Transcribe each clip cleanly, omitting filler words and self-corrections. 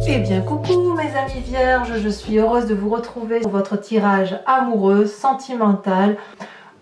Eh bien coucou mes amis vierges, je suis heureuse de vous retrouver pour votre tirage amoureux, sentimental.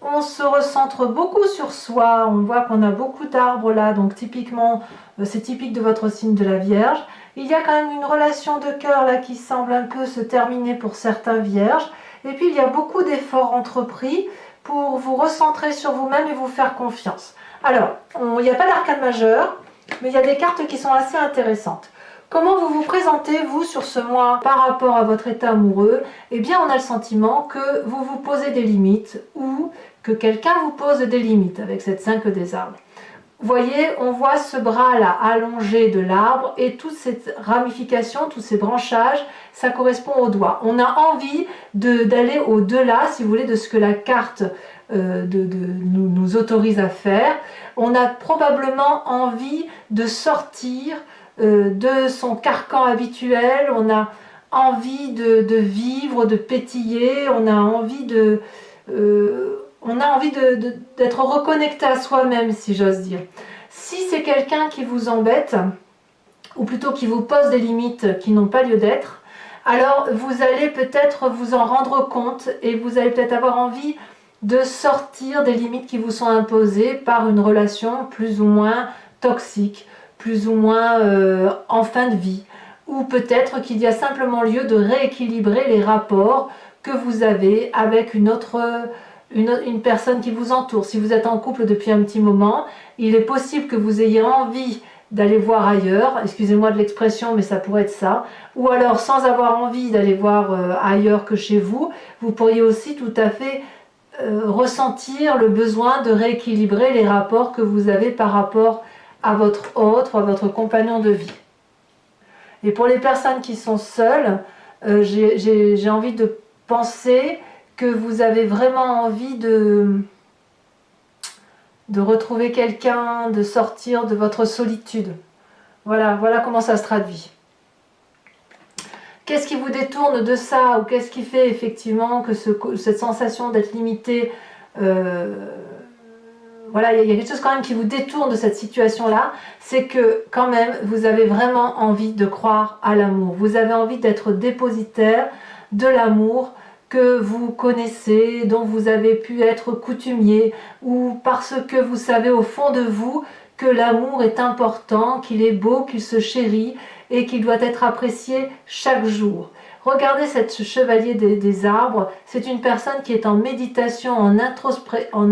On se recentre beaucoup sur soi, on voit qu'on a beaucoup d'arbres là, donc typiquement c'est typique de votre signe de la Vierge. Il y a quand même une relation de cœur là qui semble un peu se terminer pour certains vierges. Et puis il y a beaucoup d'efforts entrepris pour vous recentrer sur vous-même et vous faire confiance. Alors, il n'y a pas d'arcane majeur, mais il y a des cartes qui sont assez intéressantes. Comment vous vous présentez, vous, sur ce mois par rapport à votre état amoureux? Eh bien, on a le sentiment que vous vous posez des limites ou que quelqu'un vous pose des limites avec cette 5 des arbres. Vous voyez, on voit ce bras-là allongé de l'arbre et toute cette ramification, tous ces branchages, ça correspond au doigt. On a envie d'aller au-delà, si vous voulez, de ce que la carte nous autorise à faire. On a probablement envie de sortir de son carcan habituel, on a envie de vivre, de pétiller, on a envie d'être reconnecté à soi-même, si j'ose dire. Si c'est quelqu'un qui vous embête, ou plutôt qui vous pose des limites qui n'ont pas lieu d'être, alors vous allez peut-être vous en rendre compte et vous allez peut-être avoir envie de sortir des limites qui vous sont imposées par une relation plus ou moins toxique, plus ou moins en fin de vie, ou peut-être qu'il y a simplement lieu de rééquilibrer les rapports que vous avez avec une personne qui vous entoure. Si vous êtes en couple depuis un petit moment, il est possible que vous ayez envie d'aller voir ailleurs, excusez-moi de l'expression, mais ça pourrait être ça, ou alors sans avoir envie d'aller voir ailleurs que chez vous, vous pourriez aussi tout à fait ressentir le besoin de rééquilibrer les rapports que vous avez par rapport à votre autre, à votre compagnon de vie. Et pour les personnes qui sont seules, j'ai envie de penser que vous avez vraiment envie de retrouver quelqu'un, de sortir de votre solitude. Voilà comment ça se traduit. Qu'est-ce qui vous détourne de ça, ou qu'est-ce qui fait effectivement que cette sensation d'être limité, voilà, il y a quelque chose quand même qui vous détourne de cette situation-là, c'est que quand même vous avez vraiment envie de croire à l'amour. Vous avez envie d'être dépositaire de l'amour que vous connaissez, dont vous avez pu être coutumier, ou parce que vous savez au fond de vous que l'amour est important, qu'il est beau, qu'il se chérit et qu'il doit être apprécié chaque jour. Regardez ce chevalier des arbres, c'est une personne qui est en méditation, en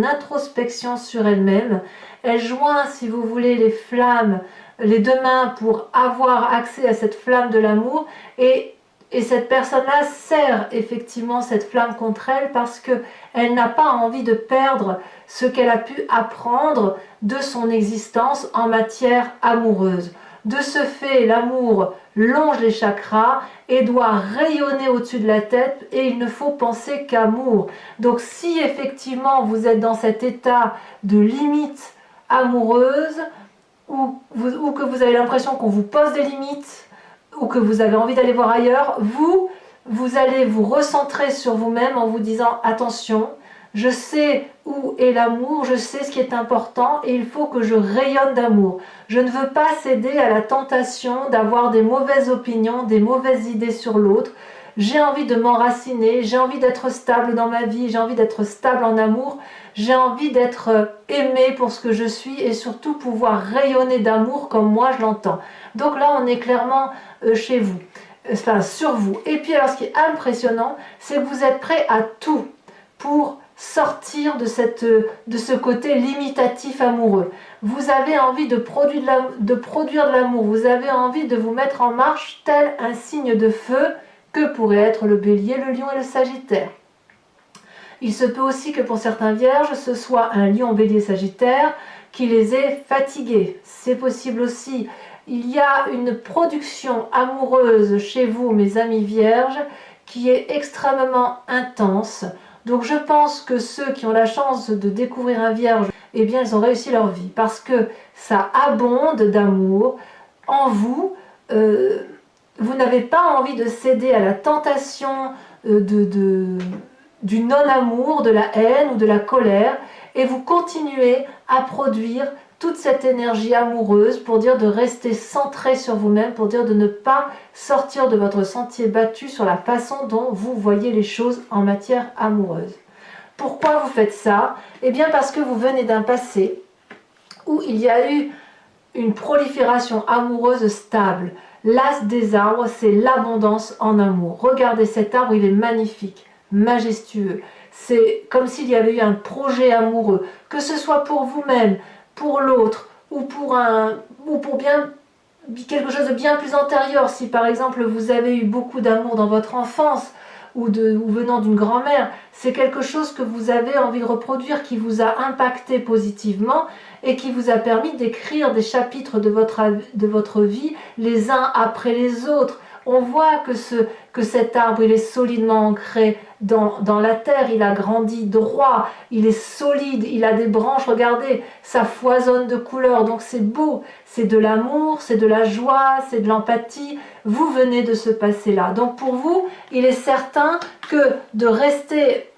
introspection sur elle-même. Elle joint, si vous voulez, les flammes, les deux mains pour avoir accès à cette flamme de l'amour, et cette personne-là sert effectivement cette flamme contre elle parce qu'elle n'a pas envie de perdre ce qu'elle a pu apprendre de son existence en matière amoureuse. De ce fait, l'amour longe les chakras et doit rayonner au-dessus de la tête, et il ne faut penser qu'amour. Donc si effectivement vous êtes dans cet état de limite amoureuse, ou que vous avez l'impression qu'on vous pose des limites, ou que vous avez envie d'aller voir ailleurs, vous allez vous recentrer sur vous-même en vous disant attention, je sais où est l'amour, je sais ce qui est important et il faut que je rayonne d'amour. Je ne veux pas céder à la tentation d'avoir des mauvaises opinions, des mauvaises idées sur l'autre. J'ai envie de m'enraciner, j'ai envie d'être stable dans ma vie, j'ai envie d'être stable en amour, j'ai envie d'être aimée pour ce que je suis et surtout pouvoir rayonner d'amour comme moi je l'entends. Donc là on est clairement chez vous, enfin sur vous. Et puis alors ce qui est impressionnant, c'est que vous êtes prêt à tout pour sortir de ce côté limitatif amoureux. Vous avez envie de produire de l'amour, vous avez envie de vous mettre en marche tel un signe de feu que pourrait être le bélier, le lion et le sagittaire. Il se peut aussi que pour certains vierges, ce soit un lion, bélier, sagittaire qui les ait fatigués. C'est possible aussi. Il y a une production amoureuse chez vous, mes amis vierges, qui est extrêmement intense. Donc je pense que ceux qui ont la chance de découvrir un vierge, eh bien ils ont réussi leur vie parce que ça abonde d'amour en vous. Vous n'avez pas envie de céder à la tentation du non-amour, de la haine ou de la colère, et vous continuez à produire toute cette énergie amoureuse, pour dire de rester centré sur vous-même, pour dire de ne pas sortir de votre sentier battu sur la façon dont vous voyez les choses en matière amoureuse. Pourquoi vous faites ça? Eh bien parce que vous venez d'un passé où il y a eu une prolifération amoureuse stable. L'as des arbres, c'est l'abondance en amour. Regardez cet arbre, il est magnifique, majestueux. C'est comme s'il y avait eu un projet amoureux, que ce soit pour vous-même, pour l'autre, ou pour bien quelque chose de bien plus antérieur. Si par exemple vous avez eu beaucoup d'amour dans votre enfance, ou venant d'une grand-mère, c'est quelque chose que vous avez envie de reproduire, qui vous a impacté positivement et qui vous a permis d'écrire des chapitres de votre vie les uns après les autres. On voit que cet arbre, il est solidement ancré dans la terre, il a grandi droit, il est solide, il a des branches, regardez, ça foisonne de couleurs, donc c'est beau, c'est de l'amour, c'est de la joie, c'est de l'empathie, vous venez de ce passé-là. Donc pour vous, il est certain que de rester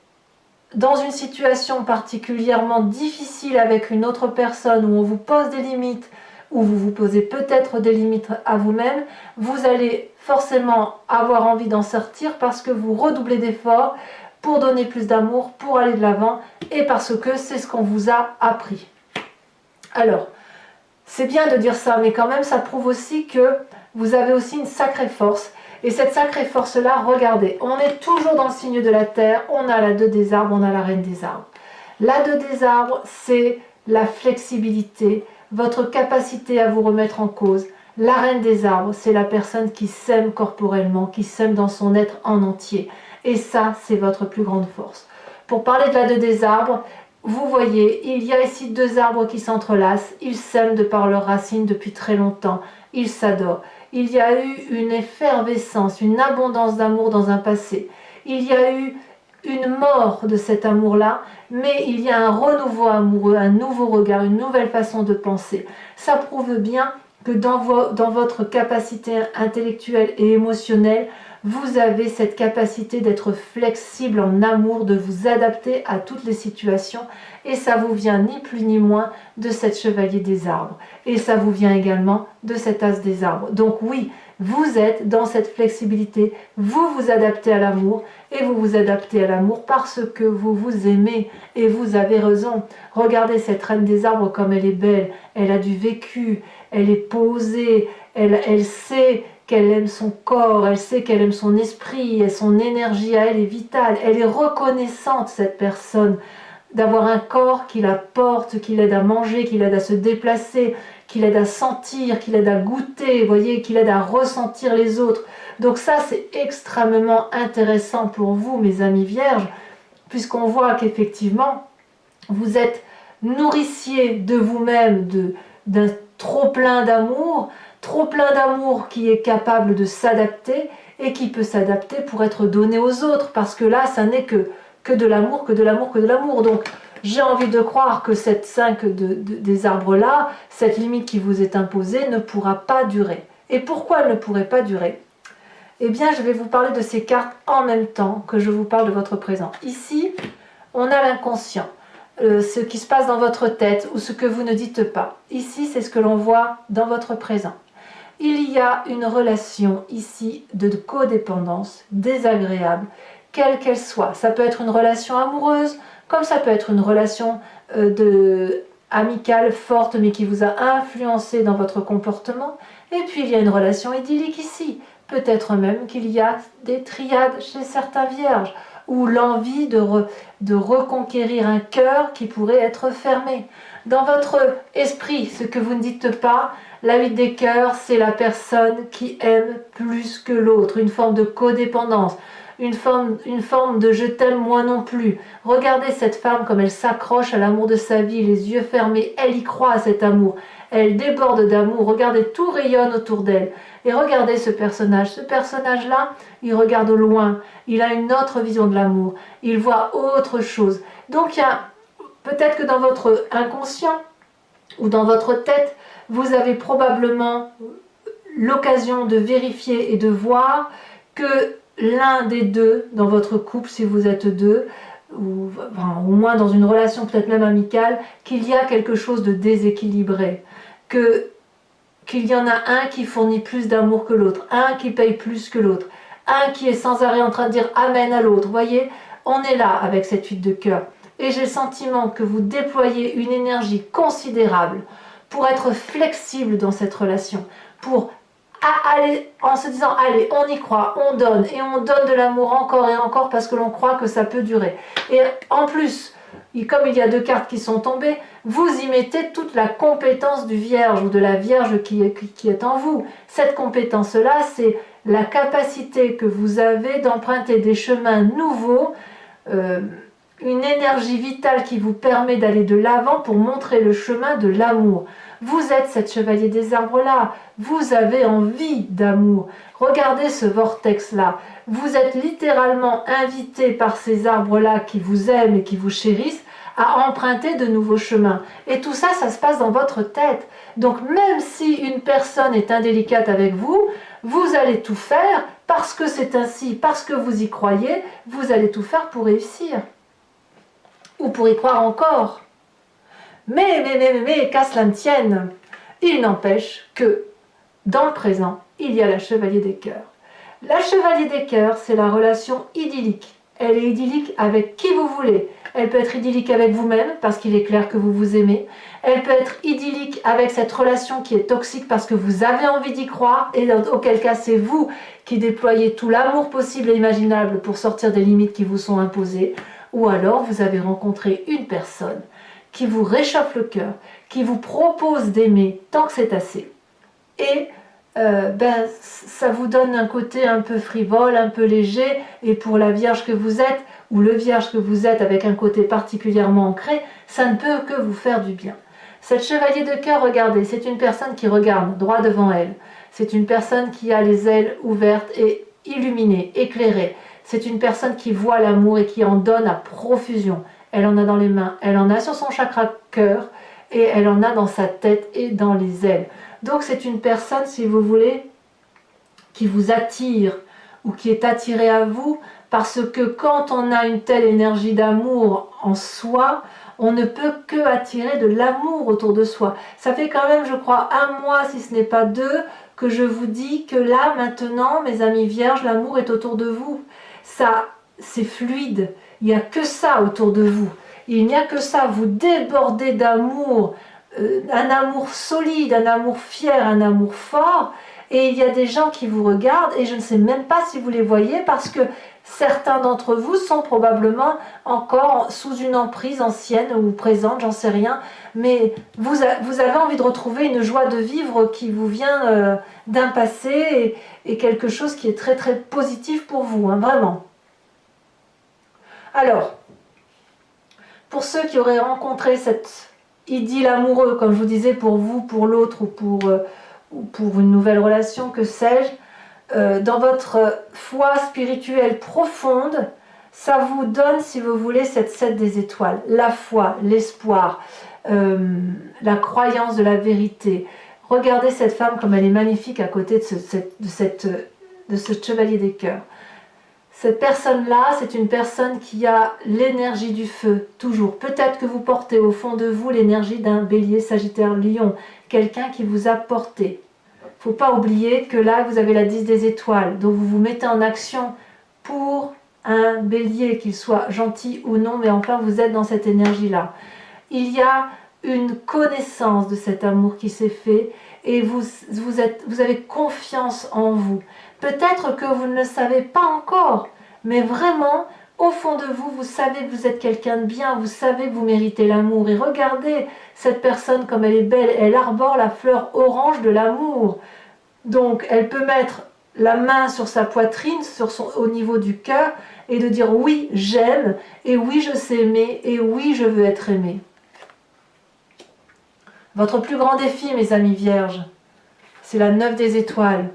dans une situation particulièrement difficile avec une autre personne, où on vous pose des limites, où vous vous posez peut-être des limites à vous-même, vous allez forcément avoir envie d'en sortir parce que vous redoublez d'efforts pour donner plus d'amour, pour aller de l'avant et parce que c'est ce qu'on vous a appris. Alors, c'est bien de dire ça, mais quand même ça prouve aussi que vous avez aussi une sacrée force. Et cette sacrée force-là, regardez, on est toujours dans le signe de la terre, on a la 2 des arbres, on a la reine des arbres. La 2 des arbres, c'est la flexibilité, votre capacité à vous remettre en cause. La reine des arbres, c'est la personne qui s'aime corporellement, qui s'aime dans son être en entier. Et ça, c'est votre plus grande force. Pour parler de la 2 des arbres, vous voyez, il y a ici 2 arbres qui s'entrelacent. Ils s'aiment de par leurs racines depuis très longtemps. Ils s'adorent. Il y a eu une effervescence, une abondance d'amour dans un passé. Il y a eu une mort de cet amour-là, mais il y a un renouveau amoureux, un nouveau regard, une nouvelle façon de penser. Ça prouve bien que dans votre capacité intellectuelle et émotionnelle, vous avez cette capacité d'être flexible en amour, de vous adapter à toutes les situations, et ça vous vient ni plus ni moins de cette chevalier des arbres, et ça vous vient également de cet as des arbres. Donc oui, vous êtes dans cette flexibilité, vous vous adaptez à l'amour, et vous vous adaptez à l'amour parce que vous vous aimez, et vous avez raison. Regardez cette reine des arbres comme elle est belle, elle a du vécu, elle est posée, elle sait qu'elle aime son corps, elle sait qu'elle aime son esprit, et son énergie à elle est vitale, elle est reconnaissante, cette personne, d'avoir un corps qui la porte, qui l'aide à manger, qui l'aide à se déplacer, qui l'aide à sentir, qui l'aide à goûter, vous voyez, qui l'aide à ressentir les autres. Donc ça, c'est extrêmement intéressant pour vous, mes amis vierges, puisqu'on voit qu'effectivement, vous êtes nourricier de vous-même, d'un trop-plein d'amour qui est capable de s'adapter et qui peut s'adapter pour être donné aux autres, parce que là, ça n'est que de l'amour, que de l'amour, que de l'amour. Donc, j'ai envie de croire que cette 5 des arbres-là, cette limite qui vous est imposée, ne pourra pas durer. Et pourquoi elle ne pourrait pas durer? Eh bien, je vais vous parler de ces cartes en même temps que je vous parle de votre présent. Ici, on a l'inconscient. Ce qui se passe dans votre tête ou ce que vous ne dites pas. Ici, c'est ce que l'on voit dans votre présent. Il y a une relation ici de codépendance désagréable, quelle qu'elle soit. Ça peut être une relation amoureuse, comme ça peut être une relation amicale forte, mais qui vous a influencé dans votre comportement. Et puis, il y a une relation idyllique ici. Peut-être même qu'il y a des triades chez certains vierges, ou l'envie de reconquérir un cœur qui pourrait être fermé. Dans votre esprit, ce que vous ne dites pas, la 8 des cœurs, c'est la personne qui aime plus que l'autre, une forme de codépendance, une forme de je t'aime moi non plus. Regardez cette femme comme elle s'accroche à l'amour de sa vie, les yeux fermés, elle y croit à cet amour, elle déborde d'amour, regardez, tout rayonne autour d'elle. Et regardez ce personnage-là, il regarde au loin, il a une autre vision de l'amour, il voit autre chose. Donc il y a peut-être que dans votre inconscient ou dans votre tête, vous avez probablement l'occasion de vérifier et de voir que l'un des deux, dans votre couple, si vous êtes deux, enfin, au moins dans une relation peut-être même amicale, qu'il y a quelque chose de déséquilibré, qu'il y en a un qui fournit plus d'amour que l'autre, un qui paye plus que l'autre, un qui est sans arrêt en train de dire amen à l'autre. Vous voyez, on est là avec cette 8 de cœur. Et j'ai le sentiment que vous déployez une énergie considérable pour être flexible dans cette relation, pour aller en se disant allez, on y croit, on donne, et on donne de l'amour encore et encore parce que l'on croit que ça peut durer. Et en plus, comme il y a 2 cartes qui sont tombées, vous y mettez toute la compétence du Vierge ou de la Vierge qui est en vous. Cette compétence-là, c'est la capacité que vous avez d'emprunter des chemins nouveaux, une énergie vitale qui vous permet d'aller de l'avant pour montrer le chemin de l'amour. Vous êtes cette chevalier des arbres-là, vous avez envie d'amour. Regardez ce vortex-là. Vous êtes littéralement invité par ces arbres-là qui vous aiment et qui vous chérissent à emprunter de nouveaux chemins. Et tout ça, ça se passe dans votre tête. Donc même si une personne est indélicate avec vous, vous allez tout faire parce que c'est ainsi, parce que vous y croyez, vous allez tout faire pour réussir. Ou pour y croire encore. Mais, qu'à cela ne tienne, il n'empêche que dans le présent, il y a la chevalier des cœurs. La chevalier des cœurs, c'est la relation idyllique. Elle est idyllique avec qui vous voulez. Elle peut être idyllique avec vous-même, parce qu'il est clair que vous vous aimez. Elle peut être idyllique avec cette relation qui est toxique parce que vous avez envie d'y croire, et auquel cas c'est vous qui déployez tout l'amour possible et imaginable pour sortir des limites qui vous sont imposées. Ou alors vous avez rencontré une personne qui vous réchauffe le cœur, qui vous propose d'aimer tant que c'est assez. Et ça vous donne un côté un peu frivole, un peu léger, et pour la Vierge que vous êtes, ou le Vierge que vous êtes avec un côté particulièrement ancré, ça ne peut que vous faire du bien. Cette chevalier de cœur, regardez, c'est une personne qui regarde droit devant elle. C'est une personne qui a les ailes ouvertes et illuminées, éclairées. C'est une personne qui voit l'amour et qui en donne à profusion. Elle en a dans les mains, elle en a sur son chakra cœur, et elle en a dans sa tête et dans les ailes. Donc c'est une personne, si vous voulez, qui vous attire ou qui est attirée à vous, parce que quand on a une telle énergie d'amour en soi, on ne peut que attirer de l'amour autour de soi. Ça fait quand même, je crois, 1 mois, si ce n'est pas 2, que je vous dis que là, maintenant, mes amis vierges, l'amour est autour de vous. Ça, c'est fluide. Il n'y a que ça autour de vous. Il n'y a que ça. Vous débordez d'amour, un amour solide, un amour fier, un amour fort. Et il y a des gens qui vous regardent et je ne sais même pas si vous les voyez parce que certains d'entre vous sont probablement encore sous une emprise ancienne ou présente, j'en sais rien. Mais vous avez envie de retrouver une joie de vivre qui vous vient d'un passé et quelque chose qui est très très positif pour vous, hein, vraiment. Alors, pour ceux qui auraient rencontré cette idylle amoureuse, comme je vous disais, pour vous, pour l'autre ou pour une nouvelle relation, que sais-je, dans votre foi spirituelle profonde, ça vous donne, si vous voulez, cette 7 des étoiles. La foi, l'espoir, la croyance de la vérité. Regardez cette femme comme elle est magnifique à côté de ce chevalier des cœurs. Cette personne-là, c'est une personne qui a l'énergie du feu, toujours. Peut-être que vous portez au fond de vous l'énergie d'un bélier, sagittaire, lion, quelqu'un qui vous a porté. Il ne faut pas oublier que là, vous avez la 10 des étoiles, donc vous vous mettez en action pour un bélier, qu'il soit gentil ou non, mais enfin, vous êtes dans cette énergie-là. Il y a une connaissance de cet amour qui s'est fait et vous avez confiance en vous. Peut-être que vous ne le savez pas encore, mais vraiment, au fond de vous, vous savez que vous êtes quelqu'un de bien, vous savez que vous méritez l'amour. Et regardez cette personne comme elle est belle, elle arbore la fleur orange de l'amour. Donc, elle peut mettre la main sur sa poitrine, au niveau du cœur, et de dire oui, j'aime, et oui, je sais aimer, et oui, je veux être aimé. Votre plus grand défi, mes amis vierges, c'est la 9 des étoiles.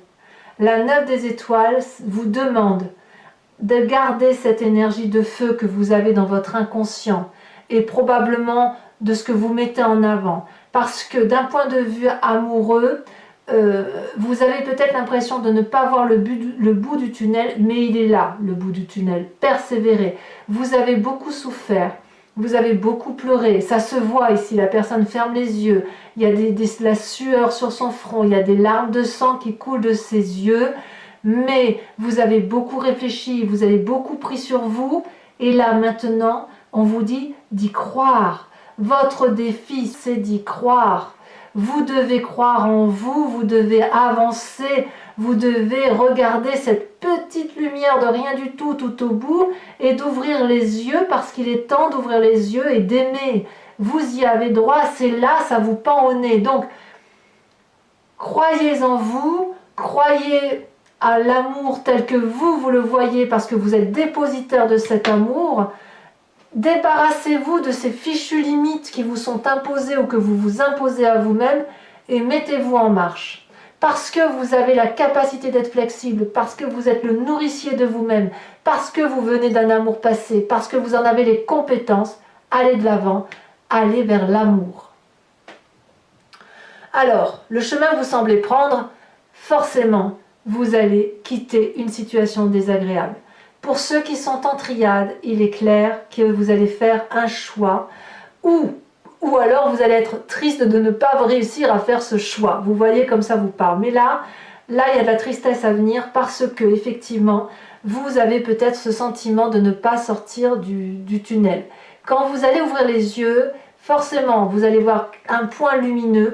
La 9 des étoiles vous demande de garder cette énergie de feu que vous avez dans votre inconscient et probablement de ce que vous mettez en avant. Parce que d'un point de vue amoureux, vous avez peut-être l'impression de ne pas voir le bout du tunnel, mais il est là, le bout du tunnel. Persévérez. Vous avez beaucoup souffert, vous avez beaucoup pleuré, ça se voit ici, la personne ferme les yeux, il y a la sueur sur son front, il y a des larmes de sang qui coulent de ses yeux, mais vous avez beaucoup réfléchi, vous avez beaucoup pris sur vous, et là maintenant, on vous dit d'y croire. Votre défi, c'est d'y croire. Vous devez croire en vous, vous devez avancer, vous devez regarder cette petite lumière de rien du tout tout au bout et d'ouvrir les yeux parce qu'il est temps d'ouvrir les yeux et d'aimer. Vous y avez droit, c'est là, ça vous pend au nez. Donc, croyez en vous, croyez à l'amour tel que vous le voyez parce que vous êtes dépositaire de cet amour. Débarrassez-vous de ces fichues limites qui vous sont imposées ou que vous vous imposez à vous-même et mettez-vous en marche. Parce que vous avez la capacité d'être flexible, parce que vous êtes le nourricier de vous-même, parce que vous venez d'un amour passé, parce que vous en avez les compétences, allez de l'avant, allez vers l'amour. Alors, le chemin que vous semblez prendre, forcément, vous allez quitter une situation désagréable. Pour ceux qui sont en triade, il est clair que vous allez faire un choix ou alors vous allez être triste de ne pas réussir à faire ce choix. Vous voyez comme ça vous parle. Mais là, il y a de la tristesse à venir parce que effectivement, vous avez peut-être ce sentiment de ne pas sortir du tunnel. Quand vous allez ouvrir les yeux, forcément, vous allez voir un point lumineux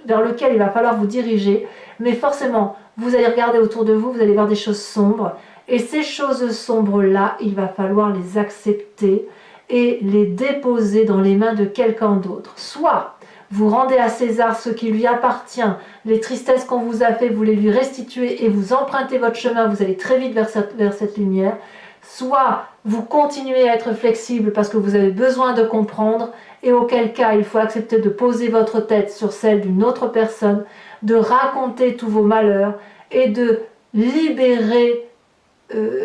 vers lequel il va falloir vous diriger. Mais forcément, vous allez regarder autour de vous, vous allez voir des choses sombres. Et ces choses sombres-là, il va falloir les accepter et les déposer dans les mains de quelqu'un d'autre. Soit vous rendez à César ce qui lui appartient, les tristesses qu'on vous a fait, vous les lui restituez et vous empruntez votre chemin, vous allez très vite vers cette lumière. Soit vous continuez à être flexible parce que vous avez besoin de comprendre et auquel cas il faut accepter de poser votre tête sur celle d'une autre personne, de raconter tous vos malheurs et de libérer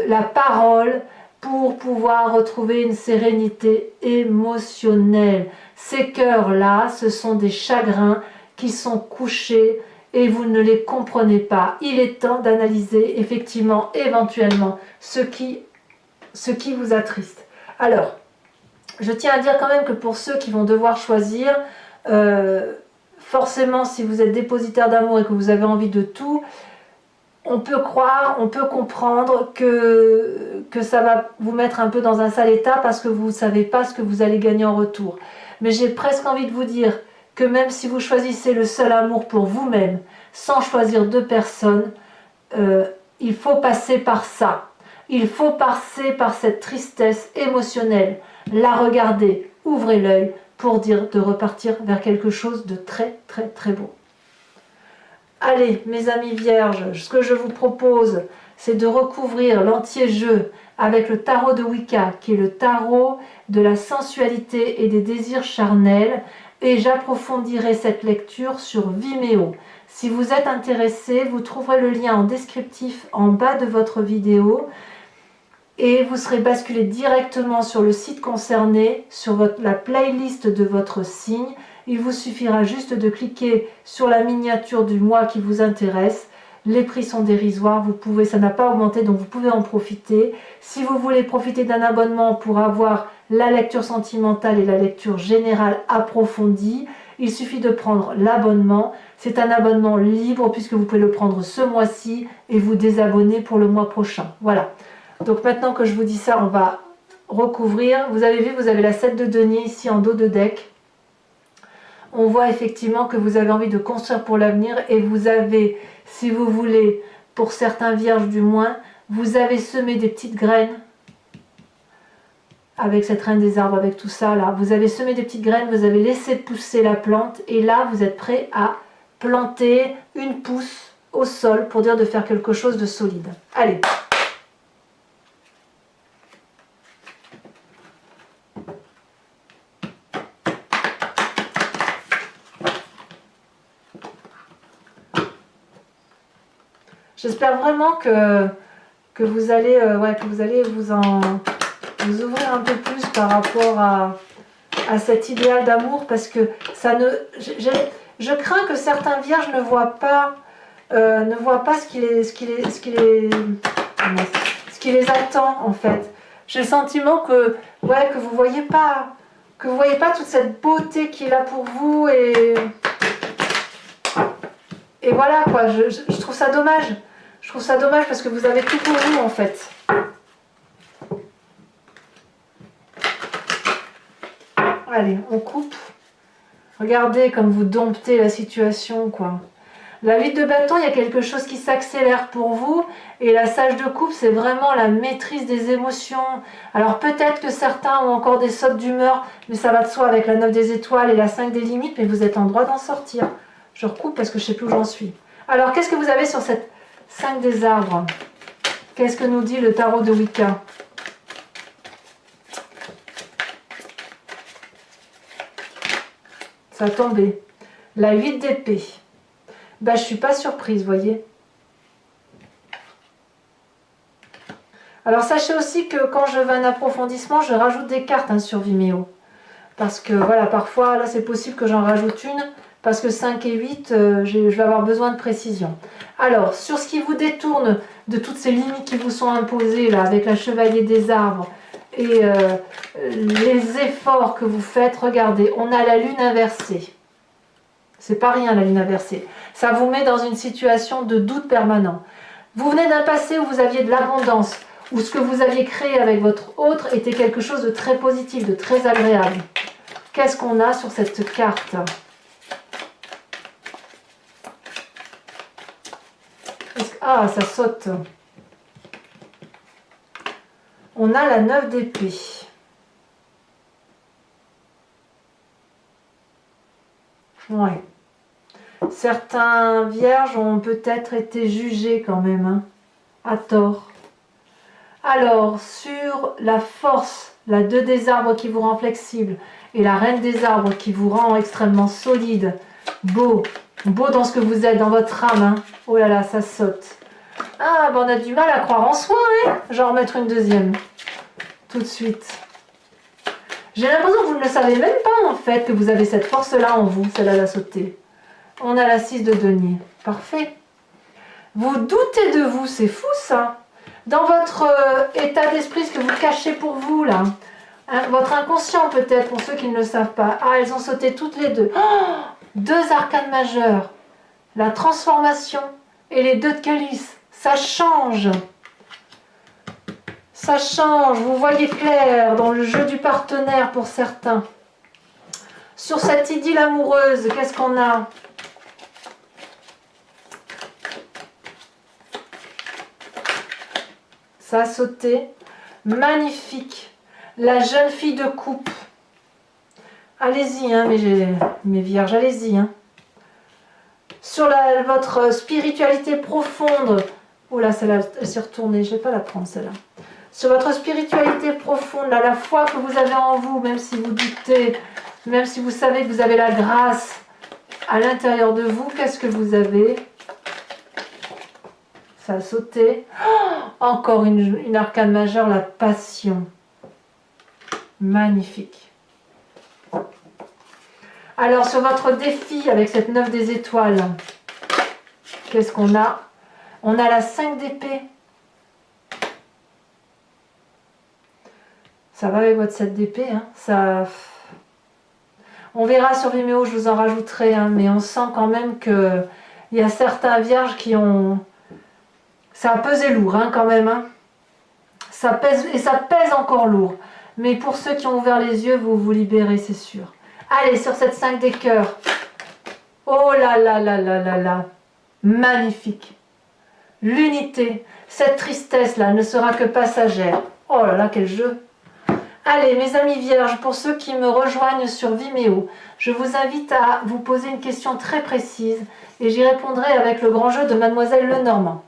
la parole pour pouvoir retrouver une sérénité émotionnelle. Ces cœurs-là, ce sont des chagrins qui sont couchés et vous ne les comprenez pas. Il est temps d'analyser effectivement, éventuellement, ce qui vous attriste. Alors, je tiens à dire quand même que pour ceux qui vont devoir choisir, forcément, si vous êtes dépositaire d'amour et que vous avez envie de tout, on peut croire, on peut comprendre que ça va vous mettre un peu dans un sale état parce que vous ne savez pas ce que vous allez gagner en retour. Mais j'ai presque envie de vous dire que même si vous choisissez le seul amour pour vous-même, sans choisir deux personnes, il faut passer par ça. Il faut passer par cette tristesse émotionnelle, la regarder, ouvrez l'œil pour dire de repartir vers quelque chose de très très très beau. Allez, mes amis vierges, ce que je vous propose, c'est de recouvrir l'entier jeu avec le tarot de Wicca, qui est le tarot de la sensualité et des désirs charnels, et j'approfondirai cette lecture sur Vimeo. Si vous êtes intéressé, vous trouverez le lien en descriptif en bas de votre vidéo, et vous serez basculé directement sur le site concerné, sur la playlist de votre signe. Il vous suffira juste de cliquer sur la miniature du mois qui vous intéresse. Les prix sont dérisoires, ça n'a pas augmenté, donc vous pouvez en profiter. Si vous voulez profiter d'un abonnement pour avoir la lecture sentimentale et la lecture générale approfondie, il suffit de prendre l'abonnement. C'est un abonnement libre puisque vous pouvez le prendre ce mois-ci et vous désabonner pour le mois prochain. Voilà. Donc maintenant que je vous dis ça, on va recouvrir. Vous avez vu, vous avez la 7 de denier ici en dos de deck. On voit effectivement que vous avez envie de construire pour l'avenir et vous avez, si vous voulez, pour certains vierges du moins, vous avez semé des petites graines avec cette reine des arbres, avec tout ça là. Vous avez semé des petites graines, vous avez laissé pousser la plante et là vous êtes prêt à planter une pousse au sol pour dire de faire quelque chose de solide. Allez. J'espère vraiment que vous allez vous ouvrir un peu plus par rapport à cet idéal d'amour parce que ça ne... Je crains que certains vierges ne voient pas ne voient pas ce qui les attend en fait. J'ai le sentiment que, ouais, que vous voyez pas toute cette beauté qu'il a pour vous et voilà quoi, je trouve ça dommage. Je trouve ça dommage parce que vous avez tout pour vous en fait. Allez, on coupe. Regardez comme vous domptez la situation quoi. La 8 de bâton, il y a quelque chose qui s'accélère pour vous. Et la sage de coupe, c'est vraiment la maîtrise des émotions. Alors peut-être que certains ont encore des sautes d'humeur, mais ça va de soi avec la 9 des étoiles et la 5 des limites, mais vous êtes en droit d'en sortir. Je recoupe parce que je ne sais plus où j'en suis. Alors qu'est-ce que vous avez sur cette 5 des arbres? Qu'est-ce que nous dit le tarot de Wicca? Ça a tombé. La 8 d'épée. Ben, je ne suis pas surprise, voyez. Alors sachez aussi que quand je veux un approfondissement, je rajoute des cartes sur Vimeo. Parce que voilà, parfois, là c'est possible que j'en rajoute une, parce que 5 et 8, je vais avoir besoin de précision. Alors, sur ce qui vous détourne de toutes ces limites qui vous sont imposées, là, avec la chevalier des arbres, et les efforts que vous faites, regardez, on a la lune inversée. C'est pas rien la lune inversée. Ça vous met dans une situation de doute permanent. Vous venez d'un passé où vous aviez de l'abondance, où ce que vous aviez créé avec votre autre était quelque chose de très positif, de très agréable. Qu'est-ce qu'on a sur cette carte? Ah, ça saute. On a la 9 d'épée. Ouais. Certains vierges ont peut-être été jugés quand même, hein, à tort. Alors, sur la force, la 2 des arbres qui vous rend flexible et la reine des arbres qui vous rend extrêmement solide, beau dans ce que vous êtes, dans votre âme, hein. Oh là là, ça saute. Ah, ben on a du mal à croire en soi, hein. Je vais en remettre une deuxième, tout de suite. J'ai l'impression que vous ne le savez même pas, en fait, que vous avez cette force-là en vous, celle-là a sauté. On a la 6 de denier. Parfait. Vous doutez de vous, c'est fou ça. Dans votre état d'esprit, ce que vous cachez pour vous, là, hein, votre inconscient peut-être, pour ceux qui ne le savent pas. Ah, elles ont sauté toutes les deux. Oh, 2 arcanes majeures. La transformation et les 2 de calice. Ça change. Ça change. Vous voyez clair dans le jeu du partenaire pour certains. Sur cette idylle amoureuse, qu'est-ce qu'on a? Ça a sauté. Magnifique. La jeune fille de coupe. Allez-y, hein, mes vierges, allez-y. Hein. Sur votre spiritualité profonde. Oh là, celle-là, elle s'est retournée. Je ne vais pas la prendre, celle-là. Sur votre spiritualité profonde, là, la foi que vous avez en vous, même si vous doutez, même si vous savez que vous avez la grâce à l'intérieur de vous, qu'est-ce que vous avez? Ça a sauté. Oh, encore une arcane majeure, la passion. Magnifique. Alors, sur votre défi avec cette 9 des étoiles, qu'est-ce qu'on a? On a la 5 d'épée. Ça va avec votre 7 d'épée. Hein, ça... On verra sur Vimeo, je vous en rajouterai. Hein, mais on sent quand même qu'il y a certains vierges qui ont... Ça a pesé lourd hein, quand même. Hein. Ça pèse, et ça pèse encore lourd. Mais pour ceux qui ont ouvert les yeux, vous vous libérez, c'est sûr. Allez, sur cette 5 des cœurs. Oh là là là là là là. Magnifique. L'unité. Cette tristesse-là ne sera que passagère. Oh là là, quel jeu. Allez, mes amis vierges, pour ceux qui me rejoignent sur Vimeo, je vous invite à vous poser une question très précise et j'y répondrai avec le grand jeu de Mademoiselle Lenormand.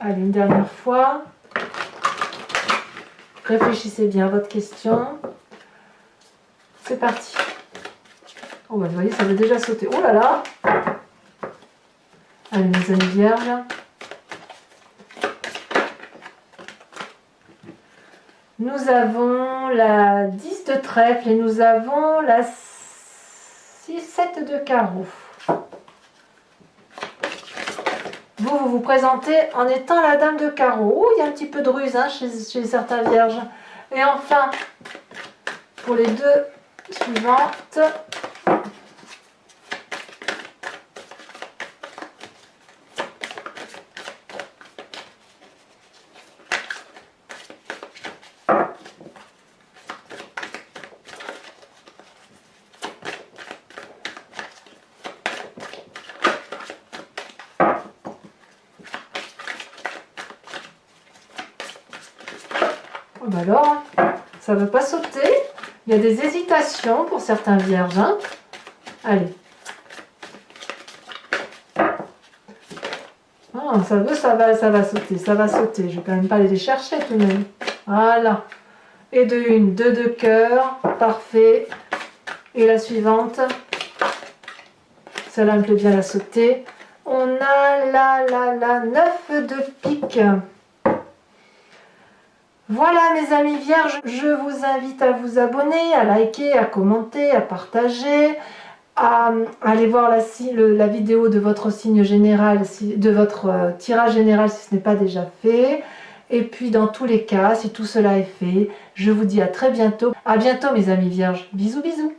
Allez, une dernière fois. Réfléchissez bien à votre question. C'est parti. Oh, bah, vous voyez, ça veut déjà sauter. Oh là là! Allez, mes amis vierges. Nous avons la 10 de trèfle et nous avons la 7 de carreau. Vous vous présentez en étant la dame de carreau. Oh, il y a un petit peu de ruse hein, chez certains vierges. Et enfin, pour les deux suivantes, bah alors, ça ne veut pas sauter. Il y a des hésitations pour certains vierges. Hein. Allez. Ah, ça va sauter, ça va sauter. Je ne vais quand même pas aller les chercher tout de même. Voilà. Et de une, deux de cœur. Parfait. Et la suivante. Celle-là me plaît bien la sauter. On a la 9 de pique. Voilà mes amis vierges, je vous invite à vous abonner, à liker, à commenter, à partager, à aller voir la vidéo de votre signe général, de votre tirage général si ce n'est pas déjà fait. Et puis dans tous les cas, si tout cela est fait, je vous dis à très bientôt. À bientôt mes amis vierges. Bisous bisous.